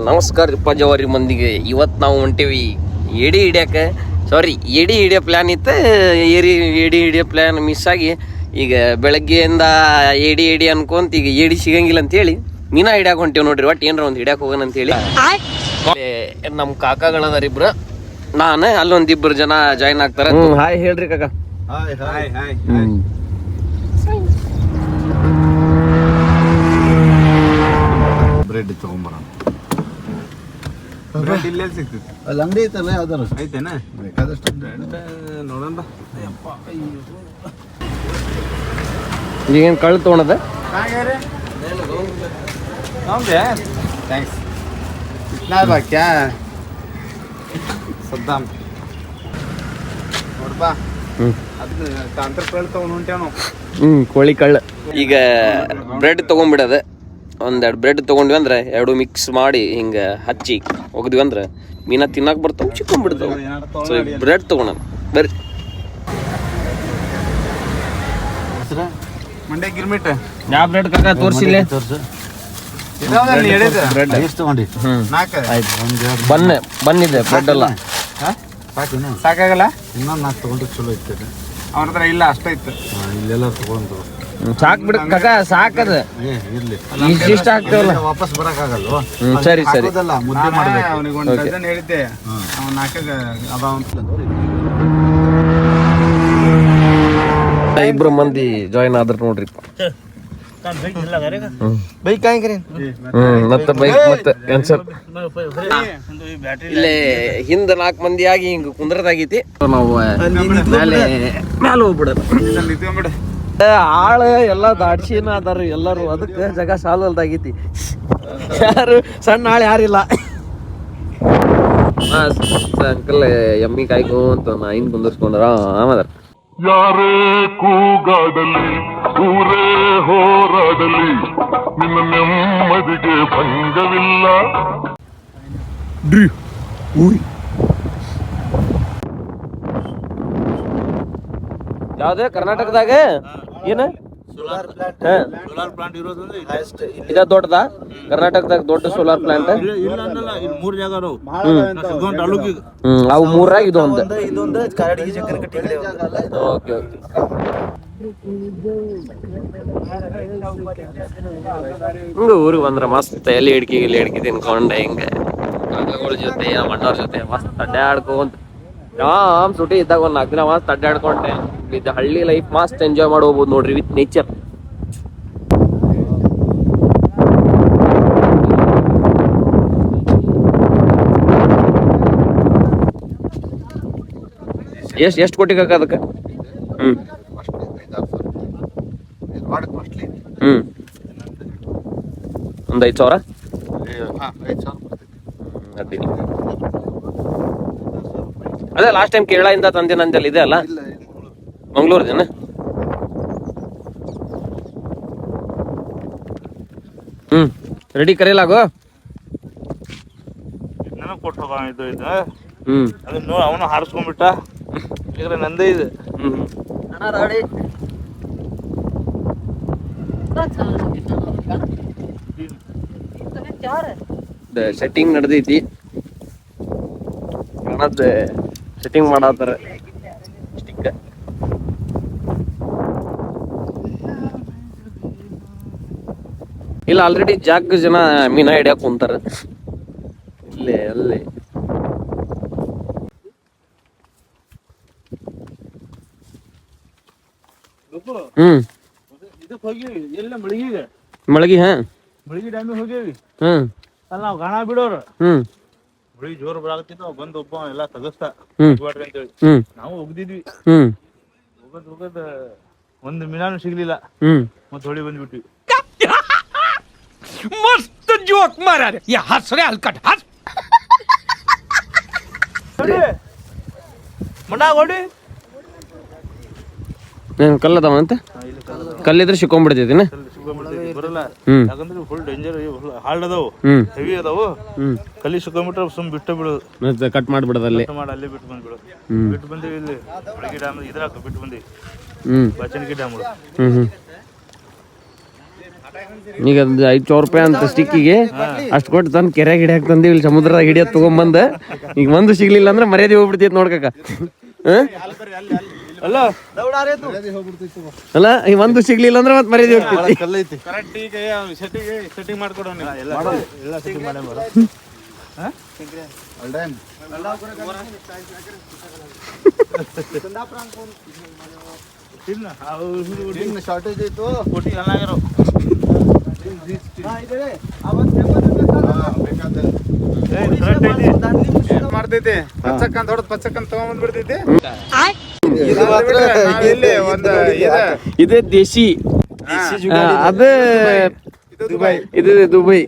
ನಮಸ್ಕಾರ ಪಜವಾರಿ ಮಂದಿಗೆ. ಇವತ್ತು ನಾವು ಹೊಂಟೇವಿ ಎಡಿ ಹಿಡಿಯೋ ಪ್ಲ್ಯಾನ್ ಇತ್ತು. ಎಡಿ ಹಿಡಿಯೋ ಪ್ಲ್ಯಾನ್ ಮಿಸ್ ಆಗಿ ಈಗ ಬೆಳಗ್ಗೆಯಿಂದ ಎಡಿ ಅನ್ಕೊಂತ ಈಗ ಎಡಿ ಸಿಗಂಗಿಲ್ಲ ಅಂತೇಳಿ ಮೀನಾ ಹಿಡ್ಯಾಕ ಹೊಂಟೇವಿ ನೋಡ್ರಿ. ಒಟ್ಟು ಏನಾರ ಒಂದು ಹಿಡ್ಯಾಕ ಹೋಗೋಣ ಅಂತೇಳಿ ನಮ್ಮ ಕಾಕಾಗಳದಾರ ಇಬ್ರು, ನಾನು ಅಲ್ಲೊಂದಿಬ್ರು ಜನ ಜಾಯ್ನ್ ಆಗ್ತಾರ. ಹಾಯ್ ಹೇಳ್ರಿ ಕಾಕ. ಬ್ರೆಡ್ ತಗೊಂಬರೋಣ. ಬ್ರೆಡ್ ಇಲ್ಲೇ ಸಿಗ್ತೈತಿ, ಅಲ್ಲಿ ಅಂಗಡಿ ಐತಲ್ಲ ಯಾವ್ದಾರು ಐತೇನ ಬೇಕಾದಷ್ಟು ಬ್ರೆಡ್ ನೋಡೋಣ. ಈಗೇನು ಕಳ್ಳು ತೊಗೊಳದ ಥ್ಯಾಂಕ್ಸ್. ಇಟ್ನಾ ಬಾ ಕ್ಯಾ ಸದ್ದಾಮ್ ನೋಡ್ಬಾ. ಅದು ತಾಂತ್ರ ಕಳ್ಳು ತಗೊಂಡು ಹೊಂಟೇವ್ ನಾವು. ಕೋಳಿ ಕಳ್ಳು. ಈಗ ಬ್ರೆಡ್ ತೊಗೊಂಡ್ಬಿಡೋದು. ಒಂದೆರಡು ಬ್ರೆಡ್ ತೊಗೊಂಡ್ವಿ ಅಂದ್ರೆ ಎರಡು ಮಿಕ್ಸ್ ಮಾಡಿ ಹಿಂಗೆ ಹಚ್ಚಿ ಒಗದ್ವಿ ಅಂದ್ರೆ ಮೀನಾ ತಿನ್ನಕ್ಕೆ ಬರ್ತಾವೆ, ಚಿಕ್ಕೊಂಡ್ಬಿಡ್ತಾವೆ. ಸೊ ಬ್ರೆಡ್ ತೊಗೊಳೋಣ ಬರ್ರಿ. ಮಂಡ್ಯ ಗಿರ್ಮಿಟ್ ಯಾವ ಬ್ರೆಡ್ ಕಾಕ ತೋರಿಸಿಲ್ಲ? ಬಂದಿದೆ ಬ್ರೆಡ್ ಎಲ್ಲ ಸಾಕಾಗಲ್ಲ. ಇನ್ನೊಂದು 4 ತಗೊಂಡ್ರೆ ಚಲೋ ಇರ್ತದೆ. ಅವ್ರ ಹತ್ರ ಇಲ್ಲ, ಅಷ್ಟ ಇತ್ತು. ಇಲ್ಲೆಲ್ಲ ತಗೊಂಡು ಸಾಕ್ ಬಿಡ ಕಾಕ, ಸಾಕದ ಇರ್ಲಿ. ಇಷ್ಟ ಆಗ್ತೇವಲ್ಲ, ವಾಪಸ್ ಬರಕ್ಕಾಗಲ್ಲ. ಸರಿ ಸರಿ ಮುದ್ದೆ ಮಾಡ್ಬೇಕು. ಅವನಿಗೆ ಒಂದು ಡಜನ್ ಹೇಳಿದ್ದೆ, ಅವ್ನು ಇಬ್ರು ಮಂದಿ ಜಾಯಿನ್ ಆದ್ರ ನೋಡ್ರಿ. ಮತ್ತೆ ಬೈಕ್ ಮತ್ತೆ ಕ್ಯಾನ್ಸಲ್. ಇಲ್ಲೇ ಹಿಂದ 4 ಮಂದಿ ಆಗಿ ಹಿಂಗ ಕುಂದ್ರದಾಗೈತಿ. ನಾವು ಮ್ಯಾಲ ಹೋಗ್ಬಿಡೋದು. ಆಳು ಎಲ್ಲ ದಾಡ್ಸಿನ ಅದಾರ ಎಲ್ಲರೂ, ಅದಕ್ಕೆ ಜಗ ಸಾಲಲ್ದಾಗೈತಿ. ಯಾರು ಸಣ್ಣ ಆಳು ಯಾರಿಲ್ಲ. ಅಂಕಲ್ ಎಮ್ಮಿ ಕಾಯ್ಕೊಂತ ಹಿಂದ್ ಕುಂದರ್ಸ್ಕೊಂಡ್ರ ಆಮದಾರ. ಯಾರೇ ಕೂಗಾಡಲಿ ಊರೇ ಹೋರಾಡಲಿ ನಿನ್ನ ನೆಮ್ಮದಿಗೆ ಭಂಗವಿಲ್ಲ. ಯಾವ್ದೇ ಕರ್ನಾಟಕದಾಗ ಏನ ಸೋಲಾರ್ ಪ್ಲಾಂಟ್ ಇರೋದ್ರಿಂದ ಇದ ದೊಡ್ಡದ ಕರ್ನಾಟಕದಾಗ ದೊಡ್ಡ ಸೋಲಾರ್ ಪ್ಲಾಂಟ್. ಮೂರು ಜಾಗ ಅವು ಮೂರಾಗ ಇದೊಂದು. ಓಕೆ ಹಿಂಗ ಊರಿಗೆ ಬಂದ್ರ ಮಸ್ತ್ ಎಲ್ಲಿ ಹಿಡ್ಕಿ ತಿನ್ಕೊಂಡೆ ಹಿಂಗ ಕಾಕಗಳ ಜೊತೆ ಅಣ್ಣವ್ರ ಜೊತೆ ಮಸ್ತ್ ಅಡ್ಡಾಡ್ಕೊಂತ ಸುಟಿ ಇದ್ದಾಗ ಒಂದ್ 4 ದಿನ ಮಸ್ತ್ ಅಡ್ಡಾಡ್ಕೊಂಡೆ. ಇದು ಹಳ್ಳಿ ಲೈಫ್ ಮಸ್ತ್ ಎಂಜಾಯ್ ಮಾಡಿ ಹೋಗ್ಬೋದು ನೋಡ್ರಿ, ವಿತ್ ನೇಚರ್. ಎಷ್ಟು ಕೊಟ್ಟಿ ಕಾಕ ಅದಕ್ಕೆ? ಒಂದು 5,000. ಅದೇ ಲಾಸ್ಟ್ ಟೈಮ್ ಕೇರಳದಿಂದ ತಂದಿನಂತಲ್ಲಿ ಇದೆ ಅಲ್ಲ, ಮಂಗ್ಳೂರ್ದೇನ? ರೆಡಿ ಕರೆಯಲಾಗೋ. ನನಗೆ ಕೊಟ್ಟು ಹೋಗಿದ್ದು ಇದು. ಅದನ್ನ ಅವನು ಹಾರಿಸ್ಕೊಂಡ್ಬಿಟ್ಟ. ಈಗ ನಂದೇ ಇದೆ. ಸೆಟ್ಟಿಂಗ್ ನಡೆದೈತಿ, ಕಾಣದ ಸೆಟ್ಟಿಂಗ್ ಮಾಡತ್ತಾರ. ಇಲ್ಲ ಆಲ್ರೆಡಿ ಜಾಗ ಜನ ಮೀನಾ ಹಿಡಿಯಾಕ ಕುಂತಾರ ಇಲ್ಲೇ ಅಲ್ಲಿ. ಇದಕ್ಕೆ ಹೋಗಿವಿ ಎಲ್ಲ ಮಳಗಿಗೆ ಮಳಗಿ. ಮಳಗಿ ಡ್ಯಾಮಿಗೆ ಹೋಗೇವಿ. ಅಲ್ಲಿ ನಾವು ಗಾಣ ಬಿಡೋರು. ಮಳಿ ಜೋರ್ ಬರಾಕತ್ತಿತ್ತು, ಬಂದು ಒಬ್ಬ ಎಲ್ಲ ತಗಸ್ತಾ ಅಂತೇಳಿ ನಾವು ಹೋಗ್ದಿದ್ವಿ. ಹೋಗದ್ ಒಂದು ಮೀನಾನು ಸಿಗ್ಲಿಲ್ಲ. ಮತ್ತೆ ಹೊಳಿ ಬಂದ್ಬಿಟ್ವಿ. मस्त जोक मारा रे ये हंस रे हलकट हंस ಮಂಡಾ ಹೊಡಿ. ಕಲ್ಲದವ ಅಂತ ಕಲ್ಲಿದ್ರೆ ಸಿಕ್ಕೊಂಡ್ಬಿಡ್ತೈತಿನ ಬರಲ್ಲ. ಯಾಕಂದ್ರೆ ಫುಲ್ ಡೇಂಜರ್, ಹಾಲ್ಡ್ ಅದಾವು, ಹೆವಿ ಅದಾವು. ಕಲ್ಲಿ ಸಿಕ್ಕೊಂಡ್ಬಿಟ್ರೆ ಸುಮ್ ಬಿಟ್ಟು ಬಿಡೋದು, ಕಟ್ ಮಾಡ್ಬಿಡೋದು. ಅಲ್ಲಿ ಮಾಡಿ ಅಲ್ಲೇ ಬಿಟ್ಟು ಬಂದ್ಬಿಡೋದು. ಬಿಟ್ಟು ಬಂದಿವಿ ಇಲ್ಲಿ ಬೆಳಗ್ಗೆ ಡ್ಯಾಮ್ ಇದ್ರಾಕ ಬಿಟ್ಟು ಬಂದಿವಿ. ಬಚನಗಿ ಡ್ಯಾಮ್. ಈಗ ಅದು 500 ರೂಪಾಯಿ ಅಂತ ಸ್ಟಿಕ್ಕಿಗೆ ಅಷ್ಟು ಕೊಟ್ಟು ತಂದು ಕೆರೆಗೆ ಹಿಡಿಯಾಕ ತಂದಿವಿ. ಇಲ್ಲಿ ಸಮುದ್ರದಾಗ ಹಿಡಿಯೋದು ತೊಗೊಂಬಂದ ಈಗ ಒಂದು ಸಿಗ್ಲಿಲ್ಲ ಅಂದ್ರೆ ಮರ್ಯಾದೆ ಹೋಗ್ಬಿಡ್ತೈತಿ ನೋಡ್ಕಕ್ಕ. ಅಲ್ಲ ಈ ಒಂದು ಸಿಗ್ಲಿಲ್ಲ ಅಂದ್ರೆ ಮತ್ತೆ ಮರ್ಯಾದೆ ಹೋಗ್ತೈತಿ. ಕರೆಕ್ಟ್ ಈಗ ಸೆಟ್ಟಿಂಗ್ ಮಾಡ್ಕೊಡೋ ಶಾರ್ಟೇಜ್ ಐತು ಕೋಟಿ ಅಲ್ಲಾಗಿರೋ ಮಾಡ್ತೈತಿ. ಪಚ್ಚಕ್ಕಂತ ಹೊಡೆದ್ ಪಚ್ಚಕ್ಕಂತ ತಗೊಂಡ್ ಬಿಡ್ತೈತಿ. ಇದೇ ದೇಶಿ, ಅದೇ ಇದು ದುಬೈ.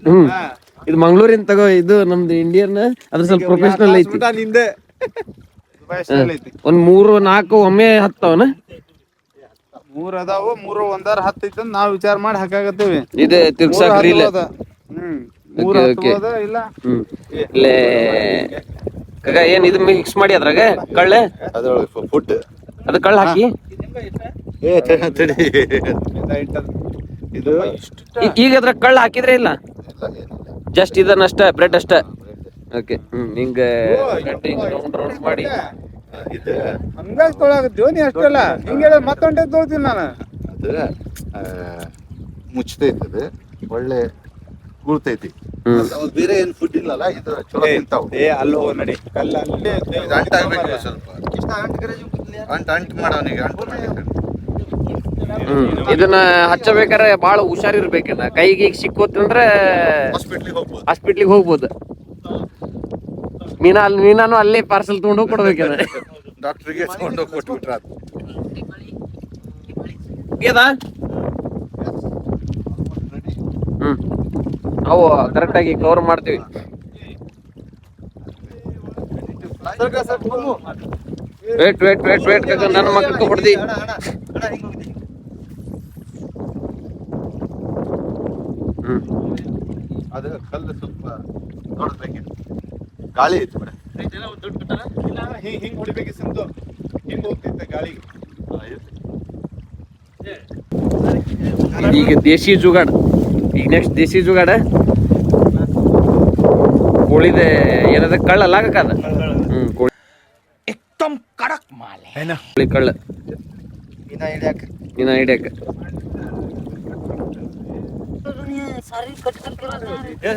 ಇದು ಮಂಗಳೂರಿನ ತಗೋ. ಇದು ನಮ್ದು ಇಂಡಿಯನ್, ಅದ್ರ ಸ್ವಲ್ಪ ಪ್ರೊಫೆಷನಲ್ ಐತಿ. ಒಂದ್ 3-4 ಒಮ್ಮೆ ಹತ್ತವನ 3 ಅದಾವು. 3 ಒಂದಾರ 10 ಐತಿ ಅಂತ ನಾವ್ ವಿಚಾರ ಮಾಡಿ ಹಾಕಾಗತ್ತೇವಿ. ಇದು ತಿರ್ಗ್ಸಾಕ್ರಿ ಇಲ್ಲ. ಇಲ್ಲ ಇಲ್ಲೇ ಕಗ ಏನ್ ಇದು ಮಿಕ್ಸ್ ಮಾಡಿ ಅದ್ರಾಗ ಕಳ್ಳೆ ಫುಡ್ ಅದು ಕಳ್ಳ ಹಾಕಿ ಇದು ಈಗ ಅದ್ರಾಗ ಕಳ್ಳ ಹಾಕಿದ್ರೆ ಇಲ್ಲ, ಜಸ್ಟ್ ಇದನ್ನಷ್ಟ ಬ್ರೆಡ್ ಅಷ್ಟ. ಓಕೆ ಹಿಂಗ ರೌಂಡ್ ಮಾಡಿ ಹಂಗಾಗಿ ತೊಳಾಗತ್ತೀವ ನೀ ಅಷ್ಟಲ್ಲ. ಹಿಂಗೆ ಮತ್ತೊಂಟೆ ತೊಳ್ತೀನಿ ನಾನು. ಮುಚ್ಚತೈತದ ಒಳ್ಳೆ ಗುಳ್ತೈತಿ. ಬೇರೆ ಏನ್ ಫುಡ್ ಇಲ್ಲಲ್ಲ, ಇದು ಚಲೋ ತಿಂತಾವ್. ಅಲ್ಲೋ ನಡಿ ಕಲ್ಲ ಅಂಟ ಆಗ್ಬೇಕು ಸ್ವಲ್ಪ. ಅಂಟ್ ಮಾಡವನಿಗೆ ಇದನ್ನ ಹಚ್ಚಬೇಕಾರೆ ಬಾಳ ಹುಷಾರಿರ್ಬೇಕಲ್ಲ. ಕೈಗೆ ಸಿಕ್ಕೋತಂದ್ರೆ ಹಾಸ್ಪಿಟ್ಲಿಗೆ ಹೋಗ್ಬೋದು. ಮೀನಾನು ಅಲ್ಲೇ ಪಾರ್ಸಲ್ ತಗೊಂಡು ಕೊಡ್ಬೇಕಲ್ಲ. ಡಾಕ್ಟರ್ಗೆ ತಗೊಂಡು ಕೊಟ್ಬಿಟ್ರ ನಾವು ಕರೆಕ್ಟ್ ಆಗಿ ಕವರ್ ಮಾಡ್ತೀವಿ. ವೇಟ್ ನನ್ನ ಮಕ್ಕಳಿಗೆ ಹೊಡೆದಿ. ಅದು ಕಲ್ಲು ಸ್ವಲ್ಪ ನೋಡ್ಬೇಕಿತ್ತು. ಗಾಳಿ ಐತಿ ಬಿಡ. ಹಿಂಗ್ ಹೊಡಿಬೇಕಿತ್ತು. ಹಿಂಗ್ ಹೋಗ್ತಿತ್ತ ಗಾಳಿಗೆ. ಈಗ ದೇಶಿ ಜುಗಾಡ್. ಈಗ ನೆಕ್ಸ್ಟ್ ದೇಶಿ ಜುಗಾಡ ಕೋಳಿದೆ ಏನದ ಕಳ್ಳಲ್ಲ ಆಗಕ್ಕದ. ಕೋಳಿ एकदम कड़क माल है ना. ಕೋಳಿ ಕಳ್ಳ ಇನ್ನ ಹಿಡ್ಯಾಕ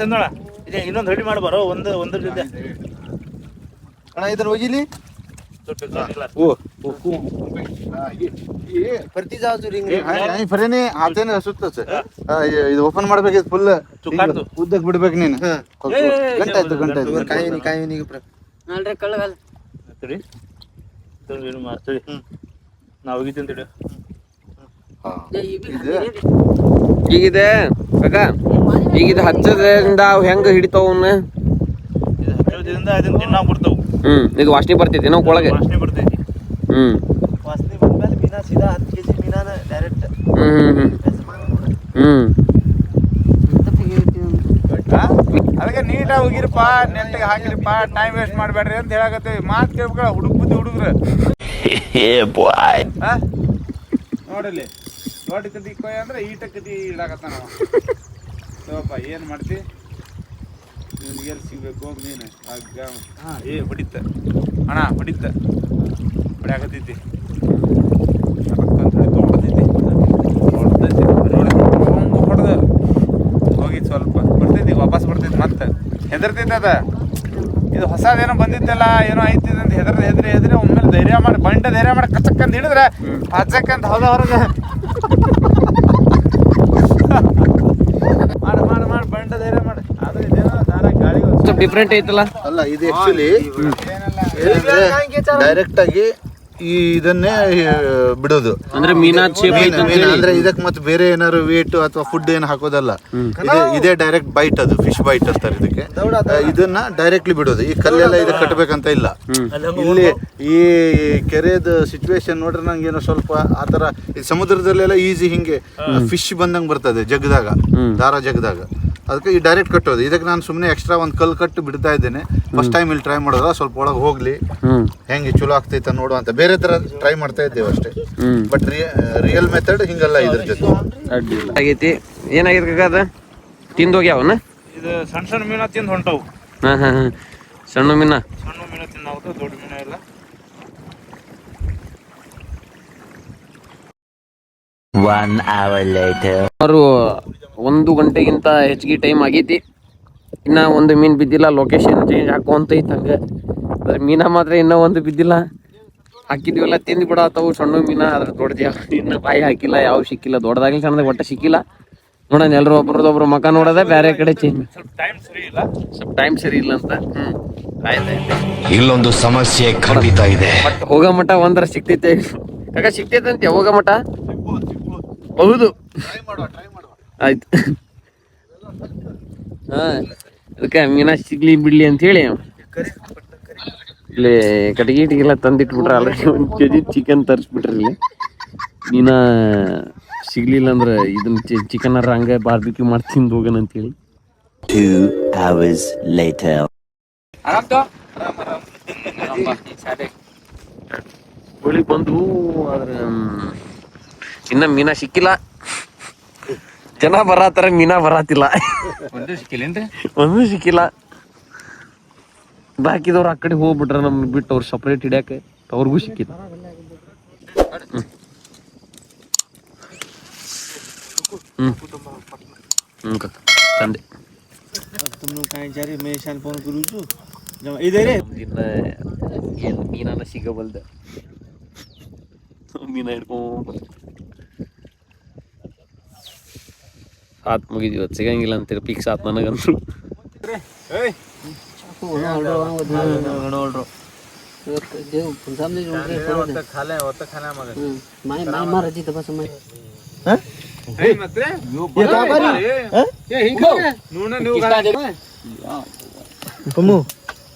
ಸಂದೋಳ ಇನ್ನೊಂದು ರೆಡಿ ಮಾಡ್ಬಾರೋ. ಒಂದ್ರ ಜೊತೆ ಅಣ್ಣ ಇದನ್ನ ಹೋಗಿಲಿ. ಇದು ಓಪನ್ ಮಾಡ್ಬೇಕಿತ್ತು ಫುಲ್. ಉದ್ದಕ್ ಬಿಡ್ಬೇಕು ನೀನು. ನಾವು ಹೋಗಿದ್ದೆ ಈಗಿದೆ ಕಾಕ. ಈಗ ಇದು ಹಚ್ಚದ್ರಿಂದ ಅವ್ ಹೆಂಗ ಹಿಡಿತಾವನ್ನ? ಅದನ್ನ ತಿನ್ನಾಕ್ ಬಿಡ್ತಾವ. ಇದು ವಾಸನೆ ಬರ್ತೈತಿ ನಾವು ಒಳಗೆ. ವಾಸನೆ ಬರ್ತೈತಿ. ವಾಸನೆ ಬಂದ್ಮೇಲೆ ಮೀನಾ ಸೀದಾ 10 kg ಮೀನಾನ ಡೈರೆಕ್ಟ್. ಅದಕ್ಕೆ ನೀಟಾಗಿ ಹೋಗಿರಪ್ಪ, ನೆಟ್ಟಿಗೆ ಹಾಕಿರಪ್ಪ, ಟೈಮ್ ವೇಸ್ಟ್ ಮಾಡಬೇಡ್ರಿ ಅಂತ ಹೇಳಕತ್ತೀವಿ. ಮಾತು ಕೇಳ್ಬೇಕ ಬುದ್ಧಿ ಹುಡುಗ್ರು. ನೋಡಲಿ ದೊಡ್ಡ ಕದಿ ಕೊಯ್ ಅಂದ್ರೆ ಈಟ ಕದಿ ಇಡಾಕತ್ತಾನ. ಏನ್ ಮಾಡ್ತಿ? ನಿಮ್ಗೆ ಸಿಗ್ಬೇಕು ಮೀನು ಹಗ್ಗ. ಹೊಡಿತ ಅಣ್ಣ, ಹೊಡ್ಯಾಕತ್ತೈತಿ. ಹೊಡ್ದೈತಿ ಹೊಡೆದ ಹೋಗಿ ಸ್ವಲ್ಪ ಬರ್ತೈತಿ, ವಾಪಸ್ ಬರ್ತೈತಿ. ಮತ್ತೆ ಹೆದರ್ತೈತಿ ಅದ. ಇದು ಹೊಸದೇನೋ ಬಂದಿತ್ತಲ್ಲ, ಏನೋ ಐತಿ ಅಂತ ಹೆದ್ರಿ ಒಮ್ಮೆಲೆ ಧೈರ್ಯ ಮಾಡಿ ಕಚ್ಚಕ್ಕಂತ ಹಿಡಿದ್ರೆ ಹಚ್ಚಕ್ಕಂತ ಹೌದ ಹೊರಗೆ ಮಾಡಿ ಬಂಡ ಧೈರ್ಯ ಮಾಡಿ. ಆದ್ರೆ ಇದೇನೋ ದಾರ ಗಾಳಿ ಸ್ವಲ್ಪ ಡಿಫ್ರೆಂಟ್ ಐತಲ್ಲ. ಅಲ್ಲ ಇದು ಆಕ್ಚುಲಿ ಡೈರೆಕ್ಟ್ ಆಗಿ ಇದನ್ನೇ ಬಿಡೋದು. ಅಂದ್ರೆ ಮೀನಾ ಅಂದ್ರೆ ಇದಕ್ಕೆ ಮತ್ತೆ ಬೇರೆ ಏನಾದ್ರು ವೇಟ್ ಅಥವಾ ಫುಡ್ ಏನು ಹಾಕೋದಲ್ಲ. ಇದೇ ಡೈರೆಕ್ಟ್ ಬೈಟ್, ಅದು ಫಿಶ್ ಬೈಟ್ ಅಂತಾರೆ ಇದಕ್ಕೆ. ಇದನ್ನ ಡೈರೆಕ್ಟ್ಲಿ ಬಿಡೋದು. ಈ ಕಲ್ಲೆಲ್ಲ ಇದಕ್ಕೆ ಕಟ್ಟಬೇಕಂತ ಇಲ್ಲ. ಇಲ್ಲಿ ಈ ಕೆರೆದ ಸಿಚುವೇಶನ್ ನೋಡ್ರೆ ನಂಗೆ ಏನೋ ಸ್ವಲ್ಪ ಆತರ. ಈ ಸಮುದ್ರದಲ್ಲೆಲ್ಲ ಈಸಿ ಹಿಂಗೆ ಫಿಶ್ ಬಂದಂಗೆ ಬರ್ತದೆ ಜಗದಾಗ, ದಾರ ಜಗದಾಗ. ಅದಕ್ಕೆ ಈ ಡೈರೆಕ್ಟ್ ಕಟ್ಟೋದು. ಇದಕ್ಕೆ ನಾನು ಸುಮ್ಮನೆ ಎಕ್ಸ್ಟ್ರಾ ಒಂದು ಕಲ್ಲು ಕಟ್ಟು ಬಿಡ್ತಾ ಇದ್ದೇನೆ. ಫಸ್ಟ್ ಟೈಮ್ ಇಲ್ಲಿ ಟ್ರೈ ಮಾಡೋದ, ಸ್ವಲ್ಪ ಒಳಗೆ ಹೋಗ್ಲಿ ಹೆಂಗೆ ಚಲೋ ಆಗ್ತೈತೆ ನೋಡುವ ಅಂತ. ಬೇರೆ ತರ ಟ್ರೈ ಮಾಡ್ತಾ ಇದ್ದೇವೆ ಅಷ್ಟೇ. ಬಟ್ ರಿಯಲ್ ಮೆಥಡ್ ಹಿಂಗಲ್ಲ ಇದ್ರ ಜೊತೆ ಆಗೈತಿ. ಏನಾಗಿದೆ ಕಾಕ ಅದ ತಿಂದೋಗ್ಯಾವನ? ಇದು ಸಣ್ಣ ಸಣ್ಣ ಮೀನ ತಿಂದು ಹೊಂಟವು. ಹಾಂ ಸಣ್ಣ ಮೀನ ತಿನ್ನಾವುದು, ದೊಡ್ಡ ಮೀನ ಇಲ್ಲ. ಸುಮಾರು 1 ಗಂಟೆಗಿಂತ ಹೆಚ್ಚಿಗೆ ಟೈಮ್ ಆಗೈತಿ. ಇನ್ನ ಒಂದು ಮೀನು ಬಿದ್ದಿಲ್ಲ. ಲೊಕೇಶನ್ ಚೇಂಜ್ ಹಾಕುವಂತ ಐತೆ ಹಂಗೆ. ಮೀನ ಮಾತ್ರ ಇನ್ನೂ ಒಂದು ಬಿದ್ದಿಲ್ಲ. ಹಾಕಿದ್ವಿಲ್ಲ ತಿಂದು ಬಿಡತ್ತಾವು ಸಣ್ಣ ಮೀನ. ಅದ್ರ ದೊಡ್ಡದು ಯಾವ ಇನ್ನು ಬಾಯಿ ಹಾಕಿಲ್ಲ, ಯಾವ ಸಿಕ್ಕಿಲ್ಲ. ದೊಡ್ಡದಾಗಲಿ ಸಣ್ಣದಾಗ ಒಟ್ಟ ಸಿಕ್ಕಿಲ್ಲ. ನೋಡೋಣ ಎಲ್ಲರೂ ಒಬ್ರದೊಬ್ರು ಮಕ ನೋಡೋದ ಬೇರೆ ಕಡೆ ಚೇಂಜ್. ಸ್ವಲ್ಪ ಟೈಮ್ ಸರಿ ಇಲ್ಲ ಅಂತ. ಆಯ್ತಾಯ್ತು. ಇಲ್ಲೊಂದು ಸಮಸ್ಯೆ ಖಂಡಿತ ಇದೆ. ಬಟ್ ಹೋಗೋ ಮಠ ಒಂದರ ಸಿಕ್ತೈತೆ ಕಾಕ, ಸಿಕ್ತೈತಂತೆ ಹೋಗೋ ಮಠ. ಹೌದು, ಆಯ್ತು. ಅದಕ್ಕೆ ಮೀನಾ ಸಿಗ್ಲಿ ಬಿಡ್ಲಿ ಅಂತ ಹೇಳಿ ಇಲ್ಲಿ ಕಟಗಿಟಿಗೆಲ್ಲ ತಂದಿಟ್ಬಿಟ್ರೆ ಆಲ್ರೆಡಿ 1 kg ಚಿಕನ್ ತರಿಸ್ಬಿಟ್ರಿ. ಇಲ್ಲಿ ಮೀನಾ ಸಿಗ್ಲಿಲ್ಲ ಅಂದ್ರೆ ಇದನ್ನ ಚಿಕನ್ ಹಂಗೆ ಬಾರ್ಬಿಕ್ಯೂ ಮಾಡಿ ತಿಂದು ಹೋಗೋಣ ಅಂತೇಳಿ. 2 hours later. ಹೋಳಿ ಬಂದು ಆದ್ರೆ ಇನ್ನ ಮೀನಾ ಸಿಕ್ಕಿಲ್ಲ. ಜನ ಬರತ್ತಾರ, ಮೀನಾ ಬರತ್ತಿಲ್ಲ. ಒಂದು ಸಿಕ್ಕಿಲ್ಲ. ಬಾಕಿದವ್ರು ಆ ಕಡೆ ಹೋಗ್ಬಿಟ್ರ ನಮ್ಗೆ ಬಿಟ್ಟು ಅವ್ರು ಸಪ್ರೇಟ್ ಹಿಡ್ಯಾಕ. ಅವ್ರಿಗೂ ಸಿಕ್ಕಿಲ್ಲ. ತಂದೆ ಏನು ಮೀನಾನ ಸಿಗಬಲ್ದ. ಮೀನ ಹಿಡ್ಕೊಂಡ್ ಆತ್ ಮುಗಿದ್ವಿ. ಇವತ್ತು ಸಿಗಂಗಿಲ್ಲ ಅಂತೇಳಿ ಫಿಕ್ಸ್ ಆತ್ ನನಗಂತೂ.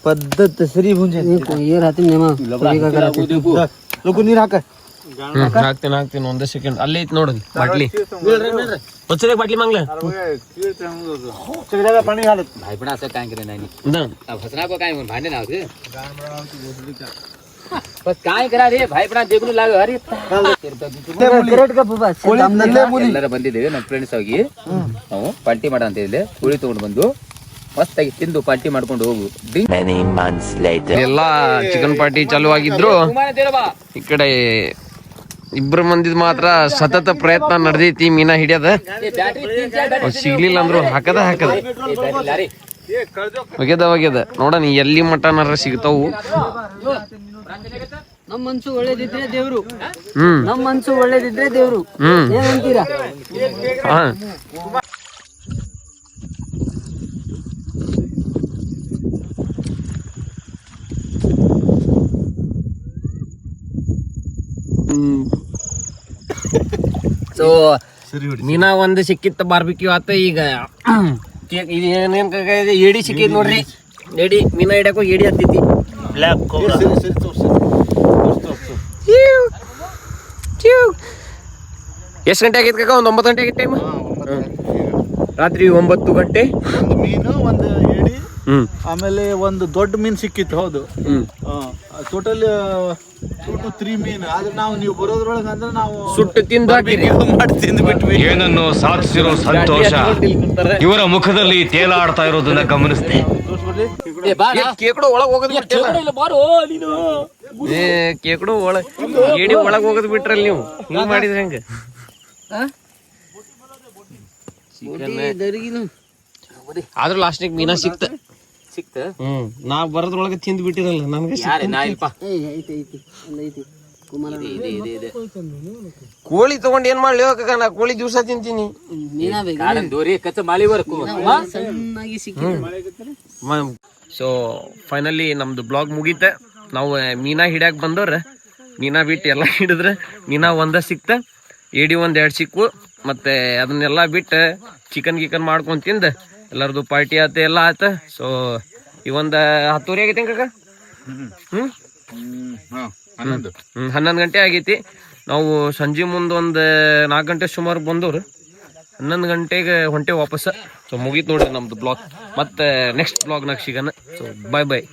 पद्धत सरी भुंजे ये राती नेमा लोगो ನೀರು ಹಾಕ. ಹಾಕ್ತೀನಿ ಒಂದೇ ಸೆಕೆಂಡ್. ಅಲ್ಲೇ ಐತಿ ನೋಡೋದು ಬಾಟ್ಲಿ. ಒಂದ್ಸಲ ಬಾಟ್ಲಿ ಮಾಂಗ್ಲ पाणी घालत भाई पण असं काय करे नाही फसना को काय भांडे नाव रे बस काय करा रे भाई पण देखून लाग अरे ಕರೆಕ್ಟ್ ಗ ಬಾಬಾ ಎಲ್ಲರ ಬಂದಿದ್ದೇವೆ ನಮ್ಮ ಫ್ರೆಂಡ್ಸ್ ಆಗಿ ನಾವು ಪಾರ್ಟಿ ಮಾಡ ಅಂತ ಹೇಳಿದ್ರೆ ಕೋಳಿ ತಗೊಂಡು ಬಂದು ಮಸ್ತಾಗಿ ತಿಂದು ಪಾರ್ಟಿ ಮಾಡ್ಕೊಂಡು ಹೋಗು. Many months later. ಎಲ್ಲ ಚಿಕನ್ ಪಾರ್ಟಿ ಚಾಲು ಆಗಿದ್ರು. ಈ ಕಡೆ ಇಬ್ರು ಮಂದಿದ್ ಮಾತ್ರ ಸತತ ಪ್ರಯತ್ನ ನಡೆದೈತಿ ಮೀನಾ ಹಿಡಿಯದ. ಸಿಗ್ಲಿಲ್ಲ ಅಂದ್ರು ಹಾಕದ ಒಗೆದ ನೋಡಣ ಎಲ್ಲಿ ಮಟನರ ಸಿಗ್ತಾವು. ನಮ್ಮ ಮನ್ಸು ಒಳ್ಳೇದಿದ್ರೆ ದೇವ್ರು, ನಮ್ಮ ಮನ್ಸು ಒಳ್ಳೇದಿದ್ರೆ ದೇವ್ರು ಏನಂತೀರಾ? ಸೊ ಮೀನಾ ಒಂದು ಸಿಕ್ಕಿತ್ತ ಬಾರ್ಬಿಕ್ಯೂ ಆತ. ಈಗ ಏನೇನ್ ಏಡಿ ಸಿಕ್ಕಿದ್ ನೋಡ್ರಿ. ಏಡಿ ಮೀನಾ ಹಿಡ್ಯಾಕೋ ಏಡಿ ಹತ್ತೈತಿ. ಎಷ್ಟು ಗಂಟೆ ಆಗೈತೆ ಕಾಕ? ಒಂದು 9 ಗಂಟೆ ಆಗೈತೆ ಟೈಮ್. ರಾತ್ರಿ 9 ಗಂಟೆ. ಒಂದು ಮೀನು, ಒಂದು ಏಡಿ, ಆಮೇಲೆ ಒಂದು ದೊಡ್ಡ ಮೀನು ಸಿಕ್ಕಿತ್ತು. ಹೌದು, ಟೋಟಲ್ 2 to 3 ಮೀನು. ಆದ್ರೆ ನೀವು ಬರೋದ್ರೊಳಗೆ ಅಂದ್ರೆ ನಾವು ಸುಟ್ಟು ತಿಂದು ಮಾಡಿ ತಿಂದು ಬಿಟ್ವಿ. ಏನನ್ನು ಸಾಧಿಸಿರೋ ಸಂತೋಷ ಇವರ ಮುಖದಲ್ಲಿ ತೇಲಾಡ್ತಾ ಇರೋದನ್ನ ಗಮನಿಸ್ತೆ. ಕೇಕಡು ಒಳಗ್ ಹೋಗೋದ್ ಬಿಟ್ಟಿಲ್ಲ. ಕೇಕಡು ಒಳಗ್ ಏಡಿ ಒಳಗ್ ಹೋಗೋದ್ ಬಿಟ್ರಲ್ಲ ನೀವು. ಹಿಂಗ್ ಮಾಡಿದ್ರಿ ಹೆಂಗ? ಆದ್ರೂ ಲಾಸ್ಟಿಗೆ ಮೀನಾ ಸಿಕ್ತ. ನಾ ಬರೋದ್ರೊಳಗೆ ತಿಂದು ಬಿಟ್ಟಿರಲ್ಲ ನನ್ಗೆ. ಕೋಳಿ ತಗೊಂಡ್ ಏನ್ ಮಾಡ್ಲಿ? ನಾ ಕೋಳಿ ದಿವ್ಸ ತಿಂತೀನಿ. ಸೊ ಫೈನಲಿ ನಮ್ದು ಬ್ಲಾಗ್ ಮುಗೀತ. ನಾವು ಮೀನಾ ಹಿಡ್ಯಾಕ್ ಬಂದವ್ರ ಮೀನಾ ಬಿಟ್ಟು ಎಲ್ಲ ಹಿಡಿದ್ರೆ ಮೀನಾ ಒಂದ ಸಿಕ್ತ, ಏಡಿ 1-2 ಸಿಕ್ಕು. ಮತ್ತೆ ಅದನ್ನೆಲ್ಲ ಬಿಟ್ಟು ಚಿಕನ್ ಗಿಕನ್ ಮಾಡ್ಕೊಂಡ್ ತಿಂದ ಎಲ್ಲರದು ಪಾರ್ಟಿ ಆತ ಎಲ್ಲ ಆತ. ಸೊ ಈ 10 ಆಗೈತಿ ಕಾಕ. 11 ಗಂಟೆ ಆಗೈತಿ. ನಾವು ಸಂಜೆ ಮುಂದೆ 4 ಗಂಟೆ ಸುಮಾರು ಬಂದವ್ರು. 11 ಗಂಟೆಗೆ ಹೊಂಟೆ ವಾಪಸ್. ಸೊ ಮುಗೀತು ನೋಡ್ರಿ ನಮ್ದು ಬ್ಲಾಗ್. ಮತ್ತೆ ನೆಕ್ಸ್ಟ್ ಬ್ಲಾಗ್ನಾಗ ಸಿಗೋಣ. ಸೊ ಬಾಯ್.